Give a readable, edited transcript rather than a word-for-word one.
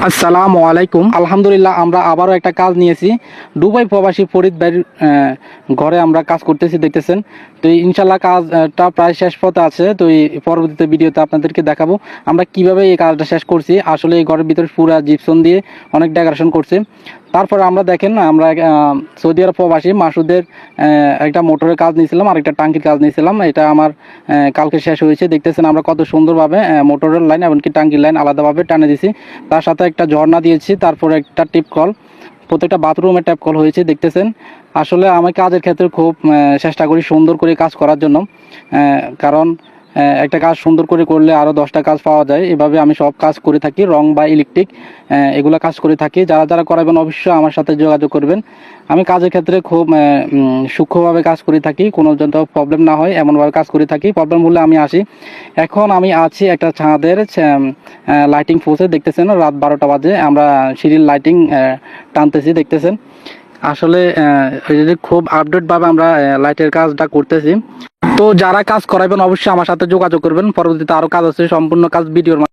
আসসালামু আলাইকুম। আলহামদুলিল্লাহ, আমরা আবারও একটা কাজ নিয়েছি। দুবাই প্রবাসী ফরিদ ভাইয়ের ঘরে আমরা কাজ করতেছি, দেখতেছেন। তো ইনশাল্লাহ কাজটা প্রায় শেষ পথে আছে। তো এই পরবর্তীতে ভিডিওতে আপনাদেরকে দেখাবো আমরা কিভাবে এই কাজটা শেষ করছি। আসলে এই ঘরের ভিতরে পুরা জিপসন দিয়ে অনেক ডেকোরেশন করছে। তারপরে আমরা দেখেন, আমরা সৌদি আরব প্রবাসী মাসুদের একটা মোটরের কাজ নিয়েছিলাম আর একটা টাঙ্কির কাজ নিয়েছিলাম। এটা আমার কালকে শেষ হয়েছে। দেখতেছেন আমরা কত সুন্দরভাবে মোটরের লাইন এমনকি টাঙ্কির লাইন আলাদাভাবে টানে দিয়েছি। তার সাথে একটা ঝর্ণা দিয়েছি, তারপরে একটা টিপ কল, প্রত্যেকটা বাথরুমে ট্যাপ কল হয়েছে, দেখতেছেন। আসলে আমি কাজের ক্ষেত্রে খুব চেষ্টা করি সুন্দর করে কাজ করার জন্য, কারণ একটা কাজ সুন্দর করে করলে আরও 10টা কাজ পাওয়া যায়। এভাবে আমি সব কাজ করে থাকি, রং বা ইলেকট্রিক এগুলো কাজ করে থাকি। যারা যারা করাবেন অবশ্যই আমার সাথে যোগাযোগ করবেন। আমি কাজের ক্ষেত্রে খুব সূক্ষ্মভাবে কাজ করে থাকি, কোনো যত প্রবলেম না হয় এমনভাবে কাজ করে থাকি। প্রবলেম হলে আমি আসি। এখন আমি আছি একটা ছাদের লাইটিং পোস্টে, দেখতেছেন রাত 12টা বাজে, আমরা সিরিয়াল লাইটিং টানতেছি, দেখতেছেন। আসলে খুব আপডেটভাবে আমরা লাইটের কাজটা করতেছি। তো যারা কাজ করাবেন অবশ্যই আমার সাথে যোগাযোগ করবেন। পরবর্তীতে আরও কাজ আছে, সম্পূর্ণ কাজ ভিডিওর